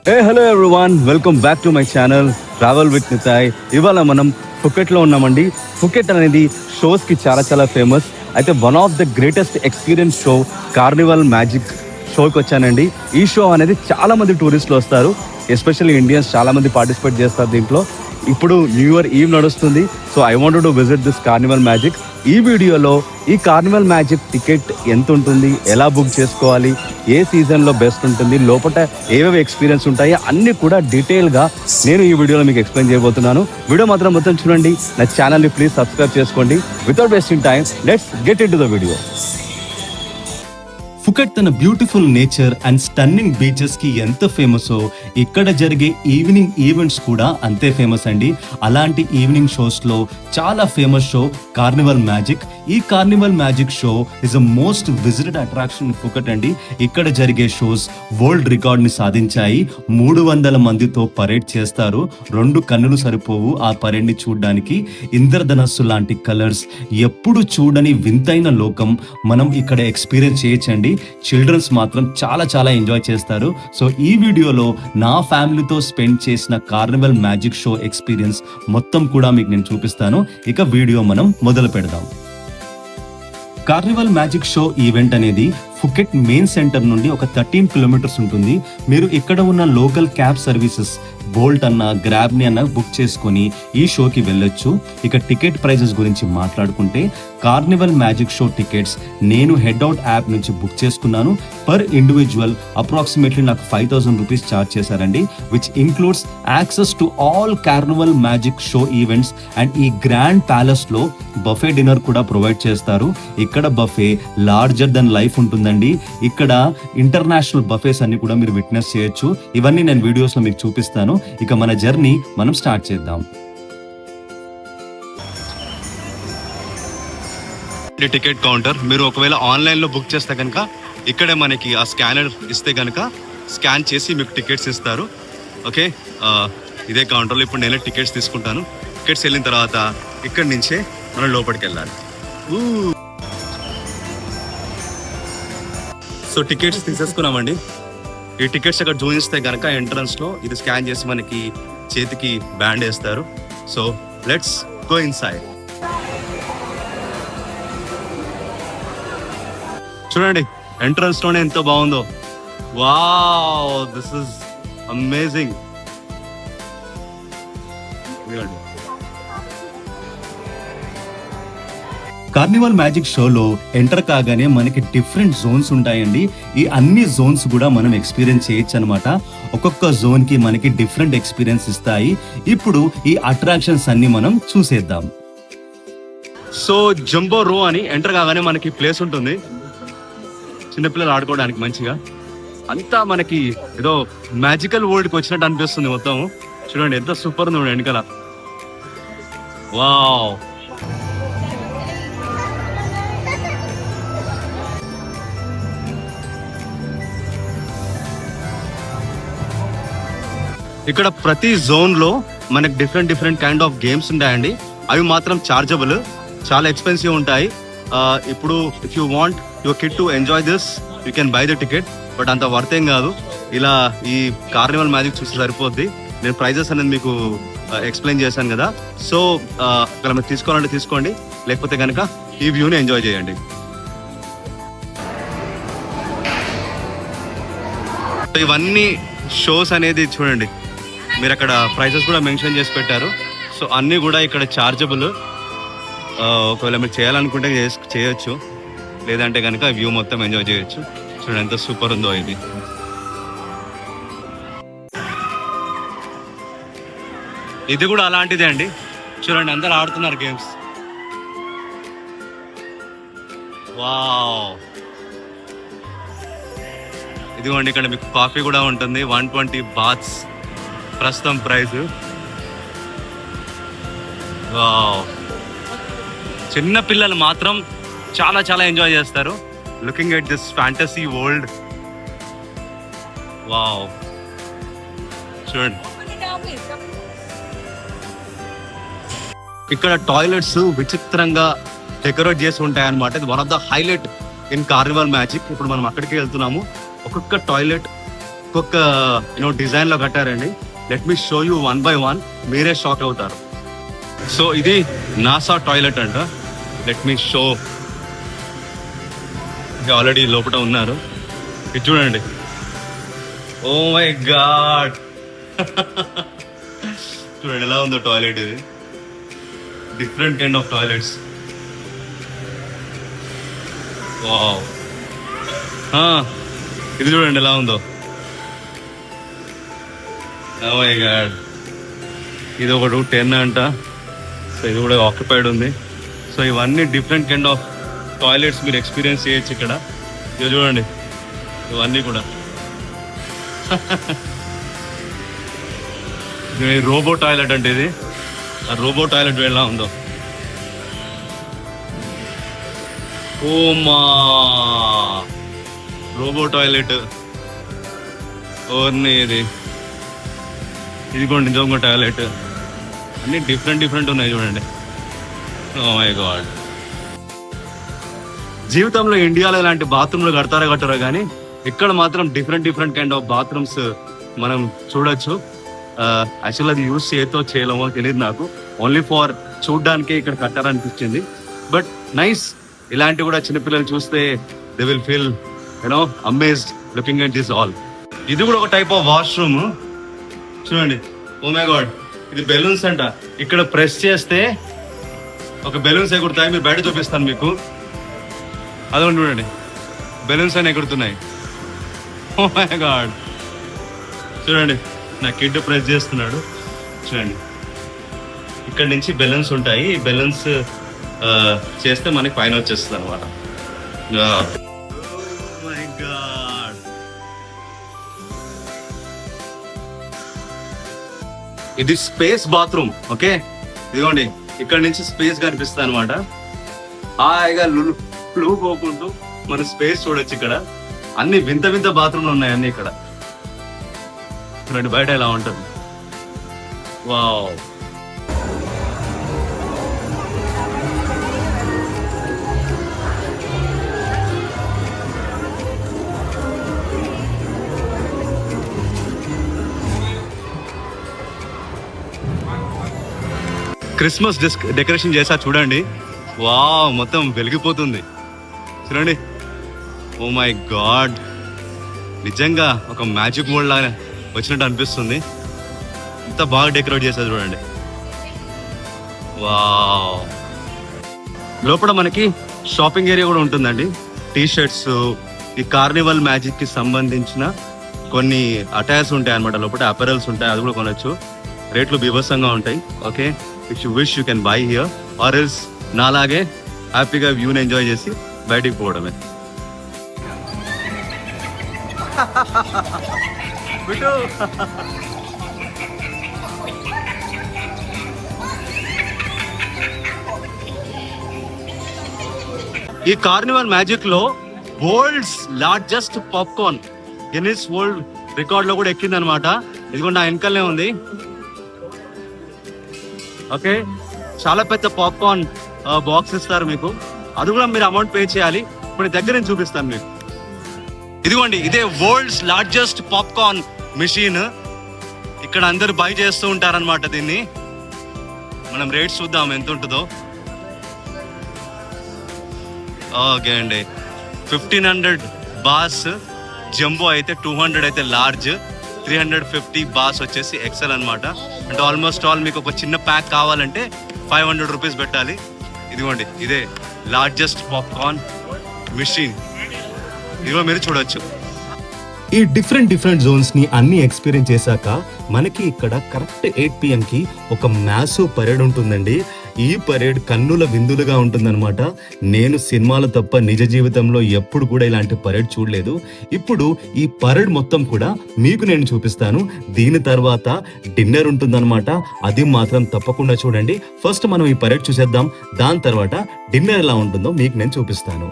Hello everyone, welcome back to my channel travel with Nitai. ఇవాళ మనం ఫుకెట్లో ఉన్నామండి. ఫుకెట్ అనేది షోస్కి చాలా ఫేమస్. అయితే one of the greatest experience show Carnival magic షోకి వచ్చానండి. ఈ షో అనేది చాలా మంది టూరిస్టులు వస్తారు, ఎస్పెషల్లీ ఇండియన్స్ చాలా మంది పార్టిసిపేట్ చేస్తారు దీంట్లో. ఇప్పుడు న్యూ ఇయర్ ఈవ్ నడుస్తుంది, so I wanted to visit this carnival magic. ఈ వీడియోలో ఈ కార్నివల్ మ్యాజిక్ టికెట్ ఎంత ఉంటుంది, ఎలా బుక్ చేసుకోవాలి, ఏ సీజన్లో బెస్ట్ ఉంటుంది, లోపల ఏవేవి ఎక్స్పీరియన్స్ ఉంటాయి అన్నీ కూడా డీటెయిల్గా నేను ఈ వీడియోలో మీకు ఎక్స్ప్లెయిన్ చేయబోతున్నాను. వీడియో మాత్రం మొత్తం చూడండి. నా ఛానల్ని ప్లీజ్ సబ్స్క్రైబ్ చేసుకోండి. Without wasting time let's get into the video. Phuket తన beautiful nature and stunning beaches కి ఎంత ఫేమసో ఇక్కడ జరిగే ఈవినింగ్ ఈవెంట్స్ కూడా అంతే ఫేమస్ అండి. అలాంటి ఈవినింగ్ షోస్ లో చాలా ఫేమస్ షో కార్నివల్ మ్యాజిక్. ఈ Carnival magic show is a most visited attraction in Phuket అండి. ఇక్కడ జరిగే షోస్ వరల్డ్ రికార్డ్ ని సాధించాయి. 300 మందితో పరేడ్ చేస్తారు. 2 కన్నులు సరిపోవు ఆ పరేడ్ ని చూడడానికి. ఇంద్రధనస్సు లాంటి కలర్స్, ఎప్పుడు చూడని వింతైన లోకం మనం ఇక్కడ ఎక్స్పీరియన్స్ చేయొచ్చండి. చిల్డ్రన్స్ మాత్రం చాలా ఎంజాయ్ చేస్తారు. సో ఈ వీడియోలో నా ఫ్యామిలీతో స్పెండ్ చేసిన కార్నివల్ మ్యాజిక్ షో ఎక్స్పీరియన్స్ మొత్తం కూడా మీకు నేను చూపిస్తాను. ఇక వీడియో మనం మొదలు పెడదాం. కార్నివల్ మ్యాజిక్ షో ఈవెంట్ అనేది ఫుకెట్ మెయిన్ సెంటర్ నుండి ఒక 13 కిలోమీటర్స్ ఉంటుంది. మీరు ఇక్కడ ఉన్న లోకల్ క్యాబ్ సర్వీసెస్ బోల్ట్ అన్న, గ్రాబ్ ని అన్న బుక్ చేసుకొని ఈ షోకి వెళ్ళొచ్చు. ఇక టికెట్ ప్రైజెస్ గురించి మాట్లాడుకుంటే కార్నివల్ మ్యాజిక్ షో టికెట్స్ నేను హెడ్ అవుట్ యాప్ నుంచి బుక్ చేసుకున్నాను. పర్ ఇండివిజువల్ అప్రాక్సిమేట్లీ నాకు 5,000 రూపీస్ ఛార్జ్ చేశారండి, which includes access to all Carnival magic show events. And ఈ గ్రాండ్ ప్యాలెస్ లో బఫే డిన్నర్ కూడా ప్రొవైడ్ చేస్తారు. ఇక్కడ బఫే లార్జర్ దెన్ లైఫ్ ఉంటుందండి. ఇక్కడ ఇంటర్నేషనల్ బఫేస్ అన్ని కూడా మీరు విట్నెస్ చేయొచ్చు. ఇవన్నీ నేను వీడియోస్ లో మీకు చూపిస్తాను. ఇక మన జర్నీ మనం స్టార్ట్ చేద్దాం. టికెట్ కౌంటర్ మీరు ఒకవేళ ఆన్లైన్ లో బుక్ చేస్తే కనుక ఇక్కడే మనకి ఆ స్కానర్ ఇస్తే కనుక స్కాన్ చేసి మీకు టికెట్స్ ఇస్తారు. ఓకే, ఇదే కౌంటర్లో ఇప్పుడు నేను టికెట్స్ తీసుకుంటాను. టికెట్స్ వెళ్ళిన తర్వాత ఇక్కడి నుంచే మనం లోపలికి వెళ్ళాలి. సో టికెట్స్ తీసేసుకున్నామండి. ఈ టికెట్స్ అక్కడ చూపిస్తే కనుక ఎంట్రన్స్ లో ఇది స్కాన్ చేసి మనకి చేతికి బ్యాండ్ వేస్తారు. So let's go inside. చూడండి ఎంట్రన్స్ లోనే ఎంతో బాగుందో. Wow, this is amazing. Carnival magic షోలో ఎంటర్ కాగానే మనకి డిఫరెంట్ జోన్స్ ఉంటాయండి. ఈ అన్ని జోన్స్ కూడా మనం ఎక్స్పీరియన్స్ చేయొచ్చు అనమాట. ఒక్కొక్క జోన్ కి మనకి డిఫరెంట్ ఎక్స్పీరియన్స్ ఇస్తాయి. ఇప్పుడు ఈ అట్రాక్షన్స్ అన్ని మనం చూసేద్దాం. సో జంబో రో అని ఎంటర్ కాగానే మనకి ప్లేస్ ఉంటుంది, చిన్నపిల్లలు ఆడుకోవడానికి మంచిగా. అంతా మనకి ఏదో మ్యాజికల్ వరల్డ్కి వచ్చినట్టు అనిపిస్తుంది మొత్తం. చూడండి ఎంత సూపర్ ఉంది వెనకాల. వావ్, ఇక్కడ ప్రతి జోన్ లో మనకి డిఫరెంట్ కైండ్ ఆఫ్ గేమ్స్ ఉంటాయండి. అవి మాత్రం చార్జబుల్, చాలా ఎక్స్పెన్సివ్ ఉంటాయి. ఇప్పుడు if you want your kid to enjoy this you can buy the ticket, but అంత వర్త్ ఏం కాదు. ఇలా ఈ కార్నివల్ మ్యాజిక్ చూసి సరిపోద్ది. నేను ప్రైజెస్ అనేది మీకు ఎక్స్ప్లెయిన్ చేశాను కదా. సో ఇక్కడ మీరు తీసుకోవాలంటే తీసుకోండి, లేకపోతే కనుక ఈ వ్యూని ఎంజాయ్ చేయండి. ఇవన్నీ షోస్ అనేది చూడండి, మీరు అక్కడ ప్రైసెస్ కూడా మెన్షన్ చేసి పెట్టారు. సో అన్నీ కూడా ఇక్కడ చార్జబుల్. ఒకవేళ మీరు చేయాలనుకుంటే చేయొచ్చు, లేదంటే కనుక వ్యూ మొత్తం ఎంజాయ్ చేయొచ్చు. చూడండి ఎంత సూపర్ ఉందో ఇది. ఇది కూడా అలాంటిదే అండి. చూడండి అందరు ఆడుతున్నారు గేమ్స్. వావ్, ఇదిగోండి ఇక్కడ మీకు కాఫీ కూడా ఉంటుంది. 120 బాత్స్ ప్రస్తుతం ప్రైస్. వావ్, చిన్న పిల్లలు మాత్రం చాలా ఎంజాయ్ చేస్తారు. Looking at this fantasy world. Wow, చూడండి ఇక్కడ టాయిలెట్స్ విచిత్రంగా డెకరేట్ చేసి ఉంటాయి అన్నమాట. ఇది one of the highlight in carnival magic. ఇప్పుడు మనం అక్కడికి వెళ్తున్నాము. ఒక్కొక్క టాయిలెట్ ఒక్కొక్క డిజైన్ లో కట్టారండి. Let me show you one by one, మీరే షాక్ అవుతారు. సో ఇది నాసా టాయిలెట్ అంట. Let me show. ఆల్రెడీ లోపల ఉన్నారు. ఇది చూడండి. ఓ మై గాడ్ చూడండి ఎలా ఉందో టాయిలెట్. ఇది different kind of toilets. Wow. ఇది చూడండి ఎలా ఉందో. Oh my god. ఇది ఒకటి 10 అంట. సో ఇది కూడా ఆక్యుపైడ్ ఉంది. సో ఇవన్నీ డిఫరెంట్ కైండ్ ఆఫ్ టాయిలెట్స్ మీరు ఎక్స్పీరియన్స్ చేయొచ్చు ఇక్కడ. ఇది చూడండి ఇవన్నీ కూడా. రోబో టాయిలెట్ అంటే ఇది. ఆ రోబో టాయిలెట్ ఎలా ఉందో. ఓమా రోబో టాయిలెట్. ఓర్ని ఇది కూడా నిజంగా టాయిలెట్. అన్ని డిఫరెంట్ ఉన్నాయి చూడండి. Oh my god. జీవితంలో ఇండియాలో ఇలాంటి బాత్రూమ్లు కడతారో కానీ ఇక్కడ మాత్రం డిఫరెంట్ కైండ్ ఆఫ్ బాత్రూమ్స్ మనం చూడొచ్చు. యాక్చువల్ అది యూజ్ చేయలేమో తెలియదు నాకు. ఓన్లీ ఫర్ చూడ్డానికే ఇక్కడ కట్టారనిపించింది. But nice. ఇలాంటివి కూడా చిన్నపిల్లలు చూస్తే they will feel amazed looking at this all. ఇది కూడా ఒక టైప్ ఆఫ్ వాష్రూమ్ చూడండి. Oh my god. ఇది బెలూన్స్ అంట. ఇక్కడ ప్రెస్ చేస్తే ఒక బెలూన్స్ ఎగురుతాయి. మీరు బయట చూపిస్తాను మీకు. అదొకటి చూడండి, బెలూన్స్ అని ఎగురుతున్నాయి. ఓ మై గాడ్. చూడండి నా కిడ్ ప్రెస్ చేస్తున్నాడు. చూడండి ఇక్కడ నుంచి బెలూన్స్ ఉంటాయి. ఈ బెలూన్స్ చేస్తే మనకి పైన వచ్చేస్తుంది అనమాట. My god. ఇది స్పేస్ బాత్రూమ్. ఓకే ఇదిగోండి ఇక్కడ నుంచి స్పేస్ కనిపిస్తుంది అనమాట. హాయిగా ఫ్లూ పోకుంటూ మన స్పేస్ చూడొచ్చు. ఇక్కడ అన్ని వింత బాత్రూమ్లు ఉన్నాయి అన్ని ఇక్కడ. చూడండి బయట ఎలా ఉంటుంది. వావ్. క్రిస్మస్ డెకరేషన్ చేసా చూడండి. వావ్ మొత్తం వెలిగిపోతుంది చూడండి. Oh my god. నిజంగా ఒక మ్యాజిక్ వరల్డ్ లాగా వచ్చినట్టు అనిపిస్తుంది. ఇంత బాగా డెకరేట్ చేశారు చూడండి. వావ్. లోపల మనకి షాపింగ్ ఏరియా కూడా ఉంటుందండి. టీ షర్ట్స్, ఈ కార్నివల్ మ్యాజిక్ కి సంబంధించిన కొన్ని అటైర్స్ ఉంటాయి అనమాట. లోపల అపెరల్స్ ఉంటాయి, అది కూడా కొనొచ్చు. రేట్లు బీభత్సంగా ఉంటాయి. Okay if you wish you can buy here or else నాలాగే హ్యాపీగా వ్యూని ఎంజాయ్ చేసి బయటికి పోవడమే. ఈ కార్నివల్ మ్యాజిక్ లో world's largest popcorn Guinness world record లో కూడా ఎక్కింది అనమాట. ఇదిగోండి నా వెనకాలనే ఉంది. ఓకే చాలా పెద్ద పాప్కార్న్ బాక్స్ ఇస్తారు మీకు. అది కూడా మీరు అమౌంట్ పే చేయాలి. ఇప్పుడు దగ్గర నేను చూపిస్తాను మీకు. ఇదిగోండి ఇదే వరల్డ్స్ లార్జెస్ట్ పాప్కార్న్ మిషన్. ఇక్కడ అందరు బై చేస్తూ ఉంటారనమాట దీన్ని. మనం రేట్స్ చూద్దాం ఎంత ఉంటుందో. ఓకే అండి 1500 బాస్ జంబో అయితే, 200 అయితే లార్జ్, 350 బాస్ వచ్చేసి ఎక్సెల్ అనమాట. అంటే ఆల్మోస్ట్ ఆల్ మీకు ఒక చిన్న ప్యాక్ కావాలంటే 500 రూపీస్ పెట్టాలి. ఇదిగోండి ఇదే లార్జెస్ట్ పాప్కార్న్ మిషన్. ఇదిగో మీరు చూడొచ్చు. ఈ డిఫరెంట్ జోన్స్ ని అన్ని ఎక్స్పీరియన్స్ చేశాక మనకి ఇక్కడ కరెక్ట్ 8 PM కి ఒక మ్యాసివ్ పరేడ్ ఉంటుందండి. ఈ పరేడ్ కన్నుల విందులుగా ఉంటుందన్నమాట. నేను సినిమాలు తప్ప నిజ జీవితంలో ఎప్పుడు కూడా ఇలాంటి పరేడ్ చూడలేదు. ఇప్పుడు ఈ పరేడ్ మొత్తం కూడా మీకు నేను చూపిస్తాను. దీని తర్వాత డిన్నర్ ఉంటుందన్నమాట. అది మాత్రం తప్పకుండా చూడండి. ఫస్ట్ మనం ఈ పరేడ్ చూసేద్దాం. దాని తర్వాత డిన్నర్ ఎలా ఉంటుందో మీకు నేను చూపిస్తాను.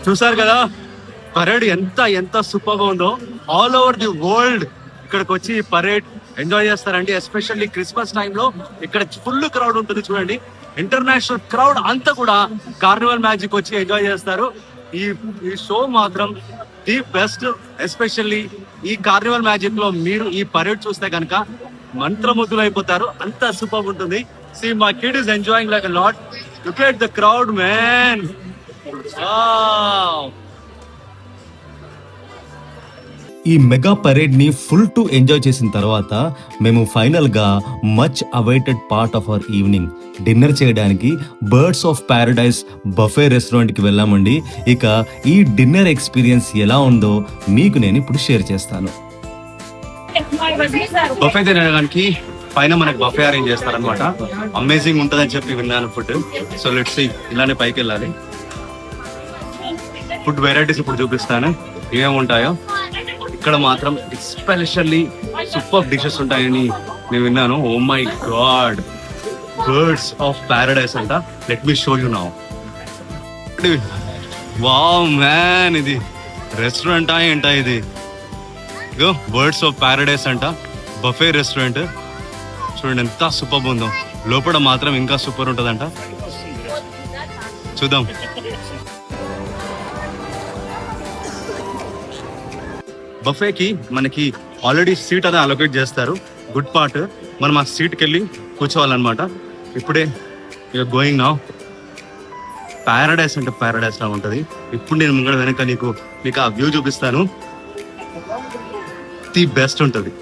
చూసారు కదా పరేడ్ ఎంత సూపర్ గా ఉందో. ఆల్ ఓవర్ ది వరల్డ్ ఇక్కడికి వచ్చి పరేడ్ ఎంజాయ్ చేస్తారండి. ఎస్పెషల్లీ క్రిస్మస్ టైంలో ఇక్కడ ఫుల్ క్రౌడ్ ఉంటుంది చూడండి. ఇంటర్నేషనల్ క్రౌడ్ అంతా కూడా కార్నివల్ మ్యాజిక్ వచ్చి ఎంజాయ్ చేస్తారు. ఈ షో మాత్రం ది బెస్ట్. ఎస్పెషల్లీ ఈ కార్నివల్ మ్యాజిక్ లో మీరు ఈ పరేడ్ చూస్తే కనుక మంత్రముగ్ధులు అయిపోతారు. అంత సూపర్ ఉంటుంది. See, my kid is enjoying like a lot. Look at the crowd, man. Wow. ఈ మెగా పరేడ్ ని ఫుల్ టు ఎంజాయ్ చేసిన తర్వాత మేము ఫైనల్ గా much awaited part of our evening dinner చేయడానికి birds of paradise buffet restaurant కి వెళ్ళామండి. ఇక ఈ డిన్నర్ ఎక్స్పీరియన్స్ ఎలా ఉందో మీకు నేను ఇప్పుడు షేర్ చేస్తాను. బఫే తినడానికి పైన మనకి బఫే అరేంజ్ చేస్తారనమాట. అమేజింగ్ ఉంటుందని చెప్పి విన్నాను ఫుడ్. సో లెట్స్ సీ, ఇలానే పైకి వెళ్ళాలి. ఫుడ్ వెరైటీస్ ఇప్పుడు చూపిస్తాను ఏమేమి ఉంటాయో. ఇక్కడ మాత్రం ఎస్పెషల్లీ సూపర్ డిషెస్ ఉంటాయని నేను విన్నాను. Oh my god, birds of paradise అంట. Let me show you now. Wow man, ఇది రెస్టారెంటా ఏంటా ఇది? ఇగో బర్డ్స్ ఆఫ్ ప్యారడైస్ అంట, బఫే రెస్టారెంట్. చూడండి ఎంత సూపర్ ఉందో. లోపల మాత్రం ఇంకా సూపర్ ఉంటుందంట. చూద్దాం. బఫేకి మనకి ఆల్రెడీ సీట్ అదే అలొకేట్ చేస్తారు. గుడ్ పార్ట్, మనం ఆ సీట్కి వెళ్ళి కూర్చోవాలన్నమాట. ఇప్పుడే ఇక గోయింగ్ నౌ. ప్యారడైస్ అంటే ప్యారడైస్ లా ఉంటుంది. ఇప్పుడు నేను ముంగడ వెనక మీకు ఆ వ్యూ చూపిస్తాను. ది బెస్ట్ ఉంటుంది.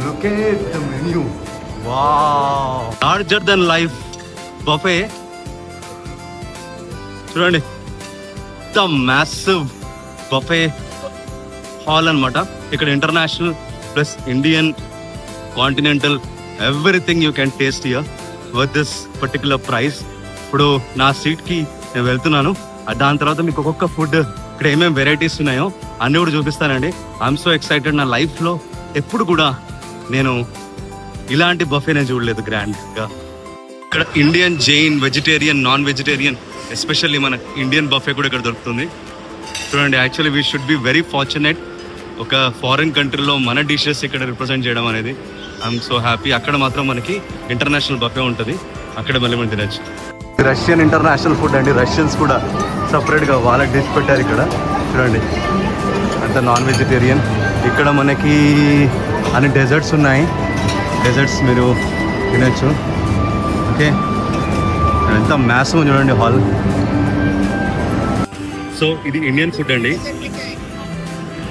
Look at the menu. Wow. Larger than life buffet. చూడండి, ద మ్యాసివ్ బఫే హాల్ అన్నమాట. ఇక్కడ international plus Indian, continental, everything you can taste here with this particular price. ఇప్పుడు నా సీట్కి నేను వెళ్తున్నాను. దాని తర్వాత మీకు ఒక్కొక్క ఫుడ్ ఇక్కడ ఏమేమి వెరైటీస్ ఉన్నాయో అన్నీ కూడా చూపిస్తానండి. I'm so excited. నా లైఫ్లో ఎప్పుడు కూడా నేను ఇలాంటి బఫే నేను చూడలేదు గ్రాండ్గా. ఇక్కడ Indian, Jain, vegetarian, non vegetarian, especially మన ఇండియన్ బఫే కూడా ఇక్కడ దొరుకుతుంది. చూడండి, actually we should be very fortunate ఒక ఫారిన్ కంట్రీలో మన డిషెస్ ఇక్కడ రిప్రజెంట్ చేయడం అనేది. I'm so happy. అక్కడ మాత్రం మనకి ఇంటర్నేషనల్ బఫే ఉంటుంది, అక్కడ మళ్ళీ మనం తినచ్చు. రష్యన్ ఇంటర్నేషనల్ ఫుడ్ అండి. రష్యన్స్ కూడా సపరేట్గా వాళ్ళ డిష్ పెట్టారు ఇక్కడ. చూడండి, అంత నాన్ వెజిటేరియన్. ఇక్కడ మనకి అన్ని డెజర్ట్స్ ఉన్నాయి. డెజర్ట్స్ మీరు తినచ్చు. ఓకే, ఎంత మ్యాసివ్ చూడండి హాల్. సో ఇది ఇండియన్ ఫుడ్ అండి.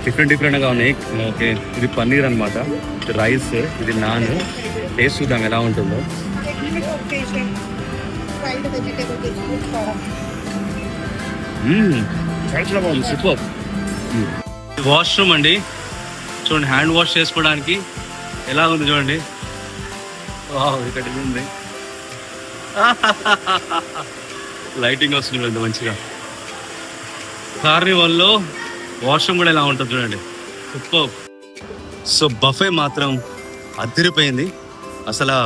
డిఫరెంట్గా ఉన్నాయి. ఓకే, ఇది పన్నీర్ అనమాట, ఇది రైస్, ఇది నాన్. టేస్ట్ చూద్దాం ఎలా ఉంటుందో. చాలా బాగుంది, సూపర్. వాష్రూమ్ అండి. చూడండి, హ్యాండ్ వాష్ చేసుకోవడానికి ఎలా ఉంది చూడండి. ఇక్కడ ఇది ఉంది, లైటింగ్ వస్తుంది చూడండి మంచిగా. కార్నివల్లో వాష్రూమ్ కూడా ఎలా ఉంటుంది చూడండి, సూపర్. సో బఫే మాత్రం అదిరిపోయింది. అసలు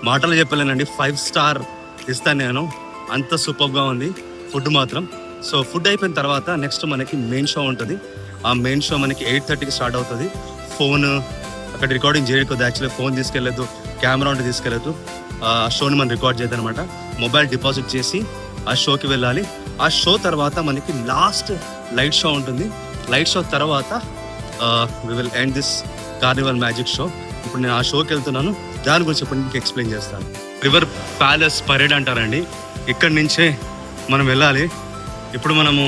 మాటలు చెప్పలేనండి. 5 స్టార్ ఇస్తాను నేను, అంత సూపర్గా ఉంది ఫుడ్ మాత్రం. సో ఫుడ్ అయిపోయిన తర్వాత నెక్స్ట్ మనకి మెయిన్ షో ఉంటుంది. ఆ మెయిన్ షో మనకి 8:30కి స్టార్ట్ అవుతుంది. ఫోన్ అక్కడ రికార్డింగ్ చేయకూడదు. యాక్చువల్లీ ఫోన్ తీసుకెళ్ళదు, కెమెరా ఉంటే తీసుకెళ్ళదు. ఆ షోని మనం రికార్డ్ చేద్దాం అనమాట. మొబైల్ డిపాజిట్ చేసి ఆ షోకి వెళ్ళాలి. ఆ షో తర్వాత మనకి లాస్ట్ లైట్ షో ఉంటుంది. లైట్ షో తర్వాత we will end this carnival magic show. ఇప్పుడు నేను ఆ షోకి వెళ్తున్నాను, దాని గురించి ఇప్పుడు మీకు ఎక్స్ప్లెయిన్ చేస్తాను. రివర్ ప్యాలెస్ పరేడ్ అంటారండి. ఇక్కడి నుంచే మనం వెళ్ళాలి. ఇప్పుడు మనము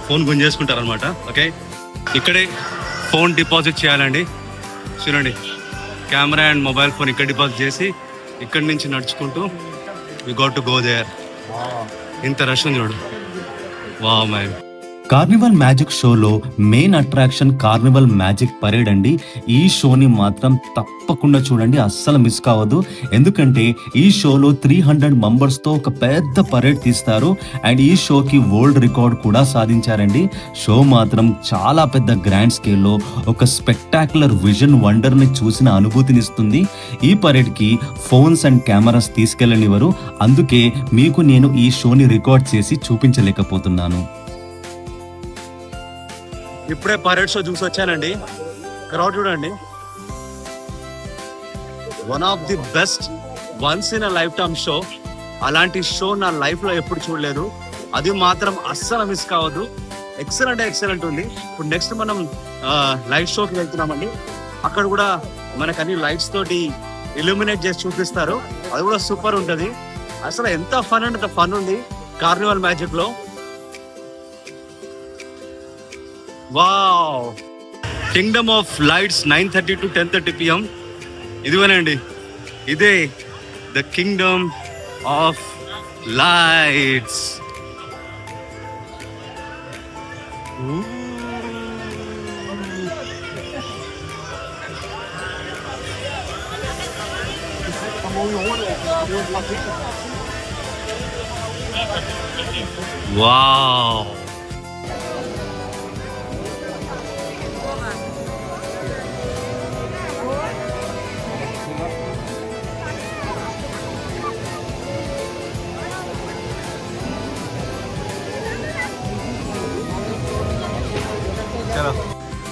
ఫోన్ గుంజేసుకుంటారనమాట. ఓకే, ఇక్కడే ఫోన్ డిపాజిట్ చేయాలండి. చూడండి, కెమెరా అండ్ మొబైల్ ఫోన్ ఇక్కడ డిపాజిట్ చేసి ఇక్కడి నుంచి నడుచుకుంటూ we got to go there. ఇంత రష్ ఉంది చూడు. వావ్ మ్యాన్, కార్నివల్ మ్యాజిక్ షోలో main attraction carnival magic parade అండి. ఈ షోని మాత్రం తప్పకుండా చూడండి, అస్సలు మిస్ కావద్దు. ఎందుకంటే ఈ షోలో 300 మెంబర్స్తో ఒక పెద్ద పరేడ్ తీస్తారు అండ్ ఈ షోకి వరల్డ్ రికార్డ్ కూడా సాధించారండి. షో మాత్రం చాలా పెద్ద గ్రాండ్ స్కేల్లో ఒక స్పెక్టాక్యులర్ విజన్ వండర్ని చూసిన అనుభూతినిస్తుంది. ఈ పరేడ్కి ఫోన్స్ అండ్ కెమెరాస్ తీసుకెళ్ళనివ్వరు, అందుకే మీకు నేను ఈ షోని రికార్డ్ చేసి చూపించలేకపోతున్నాను. ఇప్పుడే పరేడ్ షో చూసి వచ్చానండి. క్రౌడ్ చూడండి, one of the best once in a life time show. అలాంటి షో నా లైఫ్ లో ఎప్పుడు చూడలేదు, అది మాత్రం అస్సలు మిస్ కావద్దు. ఎక్సలెంట్ ఉంది. ఇప్పుడు నెక్స్ట్ మనం లైట్ షోకి వెళ్తున్నామండి. అక్కడ కూడా మనకు అన్ని లైట్స్ తోటి ఇల్యూమినేట్ చేసి చూపిస్తారు, అది కూడా సూపర్ ఉంటది. అసలు ఎంత ఫన్ అంటే ఫన్ ఉంది కార్నివల్ మ్యాజిక్ లో. Wow, kingdom of lights 9:30 to 10:30 PM. ఇదివేనండి, ఇదే the kingdom of lights. Wow,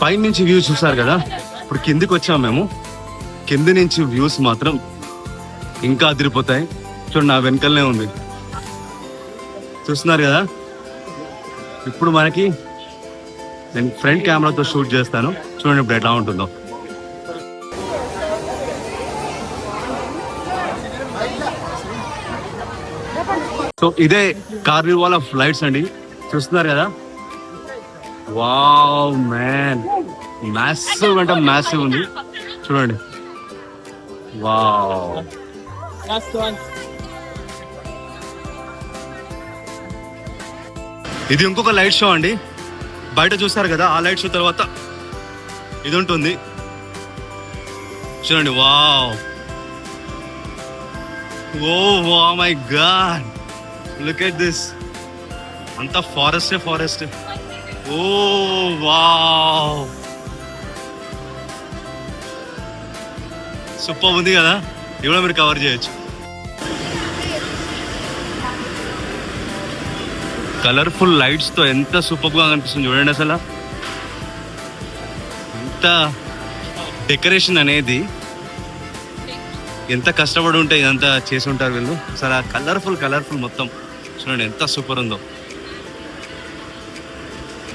పై నుంచి వ్యూ చూసారు కదా, ఇప్పుడు కిందికి వచ్చాము మేము. కింది నుంచి వ్యూస్ మాత్రం ఇంకా అదిరిపోతాయి. చూడండి, నా వెనకలనే ఉంది, చూస్తున్నారు కదా. ఇప్పుడు మనకి నేను ఫ్రంట్ కెమెరాతో షూట్ చేస్తాను, చూడండి ఇప్పుడు ఎట్లా ఉంటుందో. సో ఇదే కార్నివాల్ ఆఫ్ లైట్స్ అండి, చూస్తున్నారు కదా. వావ్ మ్యాన్, మ్యాసివ్ అంటే మ్యాసివ్ ఉంది, చూడండి. వావ్, ఇది ఇంకొక లైట్ షో అండి. బయట చూస్తారు కదా, ఆ లైట్ షో తర్వాత ఇది ఉంటుంది, చూడండి. Wow, oh my god, look at this. అంతా ఫారెస్ట్. ఓ వావ్, సూపర్ ఉంది కదా. ఇది కూడా మీరు కవర్ చేయొచ్చు. కలర్ఫుల్ లైట్స్ తో ఎంత సూపర్ గా కనిపిస్తుంది చూడండి. అసలు ఎంత డెకరేషన్ అనేది, ఎంత కష్టపడి ఉంటే ఇదంతా చేసి ఉంటారు వీళ్ళు. అసలు కలర్ఫుల్ మొత్తం చూడండి ఎంత సూపర్ ఉందో.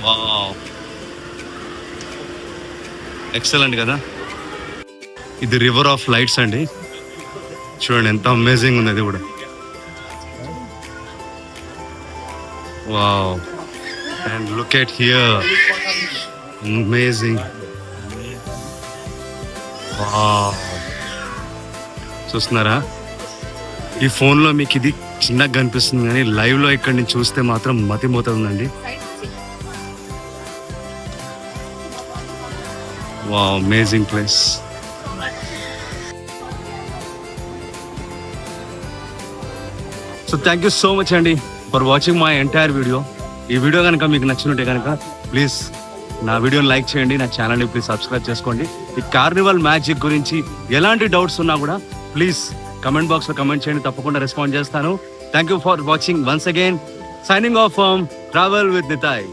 వావ్, ఎక్సలెంట్ కదా. ఇది రివర్ ఆఫ్ లైట్స్ అండి, చూడండి ఎంత అమేజింగ్ ఉంది అది కూడా. Wow, and look at here, amazing. Wow, చూస్తున్నారా, ఈ ఫోన్లో మీకు ఇది చిన్నగా కనిపిస్తుంది కానీ లైవ్లో ఇక్కడ నుంచి చూస్తే మాత్రం మతిమోతుందండి. Wow, amazing place. So thank you so much అండి for watching my entire video. ఈ వీడియో కనుక మీకు నచ్చినట్టే కనుక ప్లీజ్ నా వీడియోని లైక్ చేయండి, నా ఛానల్ని ప్లీజ్ సబ్స్క్రైబ్ చేసుకోండి. ఈ కార్నివల్ మ్యాజిక్ గురించి ఎలాంటి డౌట్స్ ఉన్నా కూడా ప్లీజ్ కమెంట్ బాక్స్లో కమెంట్ చేయండి, తప్పకుండా రెస్పాండ్ చేస్తాను. Thank you for watching once again. Signing off from travel with Nitai.